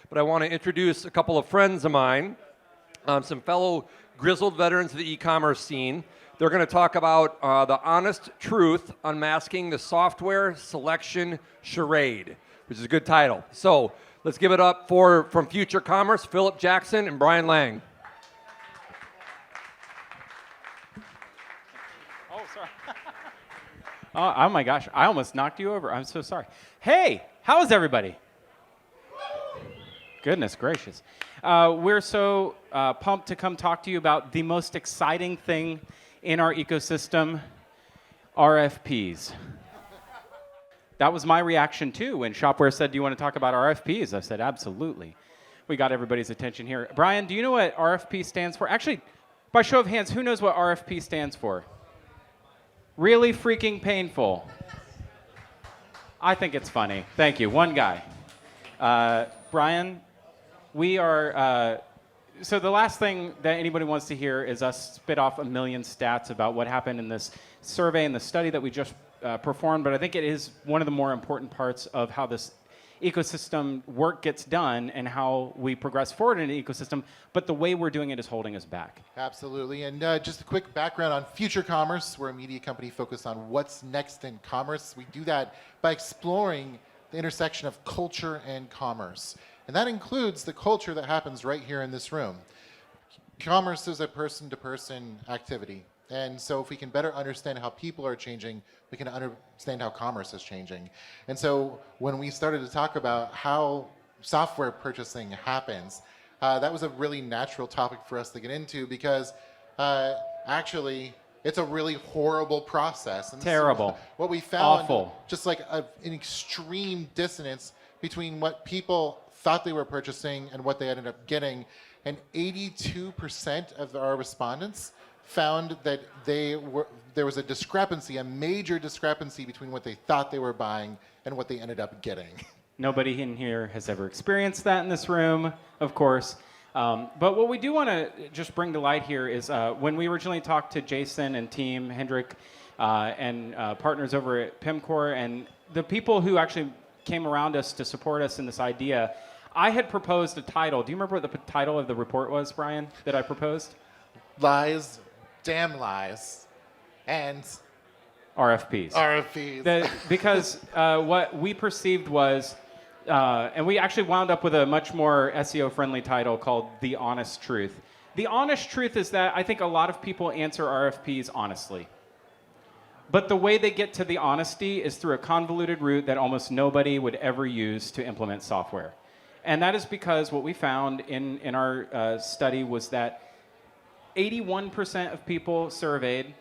but I want to introduce a couple of friends of mine, some fellow grizzled veterans of the e-commerce scene. They're going to talk about the honest truth, unmasking the software selection charade, which is a good title. So let's give it up for, from Future Commerce, Phillip Jackson and Brian Lange. Oh, sorry. Oh my gosh, I almost knocked you over. I'm so sorry. Hey, how is everybody? Goodness gracious. We're so pumped to come talk to you about the most exciting thing in our ecosystem, RFPs. That was my reaction too when Shopware said, do you want to talk about RFPs? I said, absolutely. We got everybody's attention here. Brian, do you know what RFP stands for? Actually, by show of hands, who knows what RFP stands for? Really freaking painful. I think it's funny. Thank you. One guy. Brian, we are, so the last thing that anybody wants to hear is us spit off a million stats about what happened in this survey and the study that we just performed, but I think it is one of the more important parts of how this ecosystem work gets done and how we progress forward in an ecosystem, but the way we're doing it is holding us back. Absolutely, and just a quick background on Future Commerce. We're a media company focused on what's next in commerce. We do that by exploring the intersection of culture and commerce. And that includes the culture that happens right here in this room. Commerce is a person-to-person activity. And so if we can better understand how people are changing, we can understand how commerce is changing. And so when we started to talk about how software purchasing happens, that was a really natural topic for us to get into because actually it's a really horrible process. And terrible. What we found, awful. Just like an extreme dissonance between what people thought they were purchasing and what they ended up getting. And 82% of our respondents found that there was a discrepancy, a major discrepancy between what they thought they were buying and what they ended up getting. Nobody in here has ever experienced that in this room, of course. But what we do want to just bring to light here is when we originally talked to Jason and team, Hendrik, and partners over at PIMCore, and the people who actually came around us to support us in this idea, I had proposed a title. Do you remember what the title of the report was, Brian, that I proposed? Lies, damn lies, and RFPs. RFPs. Because what we perceived was, and we actually wound up with a much more SEO-friendly title called The Honest Truth. The honest truth is that I think a lot of people answer RFPs honestly. But the way they get to the honesty is through a convoluted route that almost nobody would ever use to implement software. And that is because what we found in our study was that 81% of people surveyed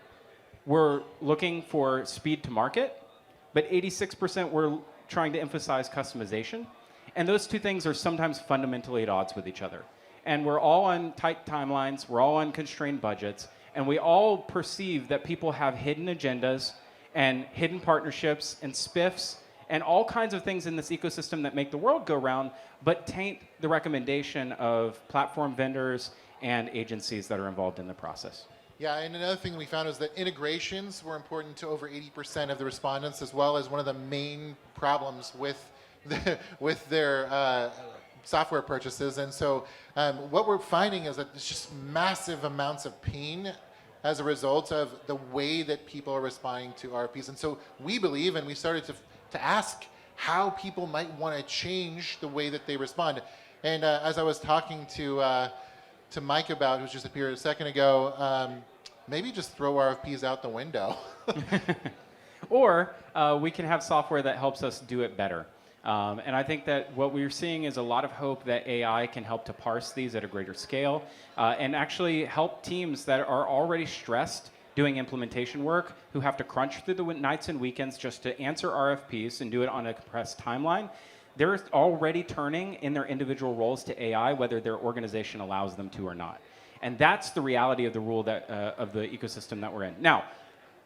were looking for speed to market, but 86% were trying to emphasize customization. And those two things are sometimes fundamentally at odds with each other. And we're all on tight timelines, we're all on constrained budgets, and we all perceive that people have hidden agendas and hidden partnerships and spiffs and all kinds of things in this ecosystem that make the world go round, but taint the recommendation of platform vendors and agencies that are involved in the process. Yeah, and another thing we found is that integrations were important to over 80% of the respondents, as well as one of the main problems with their software purchases. And so what we're finding is that there's just massive amounts of pain as a result of the way that people are responding to RFPs. And so we believe, and we started to ask how people might want to change the way that they respond. And as I was talking to Mike about, who just appeared a second ago, maybe just throw RFPs out the window. Or we can have software that helps us do it better. And I think that what we're seeing is a lot of hope that AI can help to parse these at a greater scale and actually help teams that are already stressed doing implementation work, who have to crunch through the nights and weekends just to answer RFPs and do it on a compressed timeline. They're already turning in their individual roles to AI, whether their organization allows them to or not. And that's the reality of the rule that of the ecosystem that we're in. Now,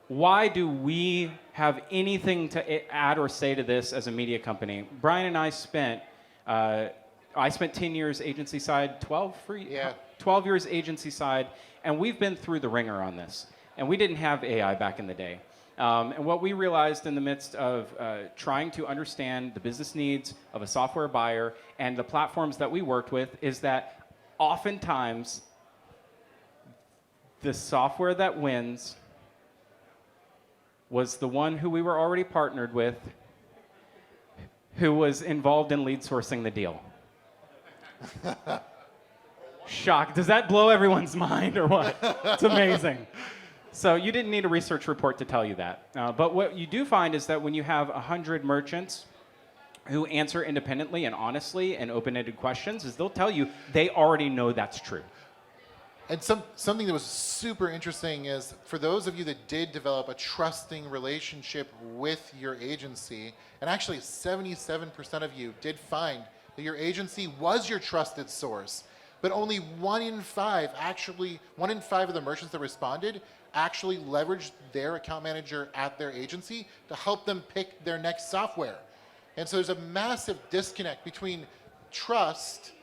why do we have anything to add or say to this as a media company? Brian and I spent 10 years agency side, 12 for you? Yeah. 12 years agency side, and we've been through the ringer on this. And we didn't have AI back in the day. And what we realized in the midst of trying to understand the business needs of a software buyer and the platforms that we worked with is that oftentimes the software that wins was the one who we were already partnered with, who was involved in lead sourcing the deal. Shock. Does that blow everyone's mind or what? It's amazing. So you didn't need a research report to tell you that. But what you do find is that when you have 100 merchants who answer independently and honestly and open-ended questions, is they'll tell you they already know that's true. And something that was super interesting is for those of you that did develop a trusting relationship with your agency, and actually 77% of you did find that your agency was your trusted source, but only 1 in 5 of the merchants that responded actually leveraged their account manager at their agency to help them pick their next software. And so there's a massive disconnect between trust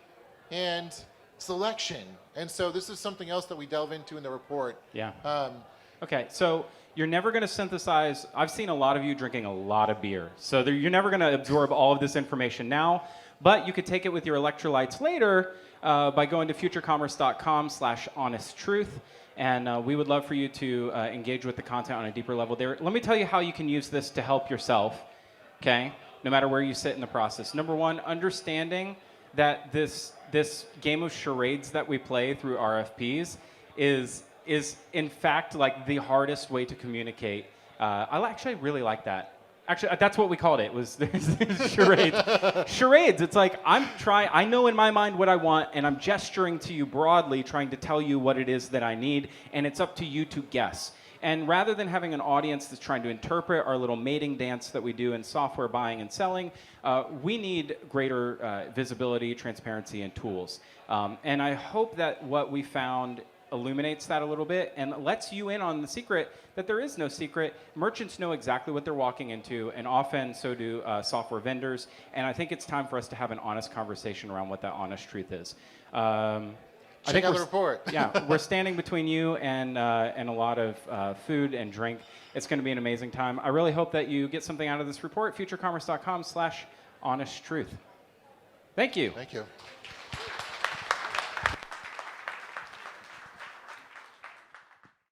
and selection. And so this is something else that we delve into in the report. Yeah. Okay, so you're never going to synthesize. I've seen a lot of you drinking a lot of beer. So you're never going to absorb all of this information now, but you could take it with your electrolytes later by going to futurecommerce.com/honesttruth. And we would love for you to engage with the content on a deeper level there. Let me tell you how you can use this to help yourself, okay, no matter where you sit in the process. Number one, understanding that this game of charades that we play through RFPs is in fact like the hardest way to communicate. I actually really like that. Actually, that's what we called it. Was charades. Charades. It's like I know in my mind what I want, and I'm gesturing to you broadly, trying to tell you what it is that I need, and it's up to you to guess. And rather than having an audience that's trying to interpret our little mating dance that we do in software buying and selling, we need greater visibility, transparency, and tools. And I hope that what we found illuminates that a little bit and lets you in on the secret that there is no secret. Merchants know exactly what they're walking into, and often so do software vendors. And I think it's time for us to have an honest conversation around what that honest truth is. Check out the report. Yeah, we're standing between you and a lot of food and drink. It's going to be an amazing time. I really hope that you get something out of this report. Futurecommerce.com/honesttruth. Thank you. Thank you.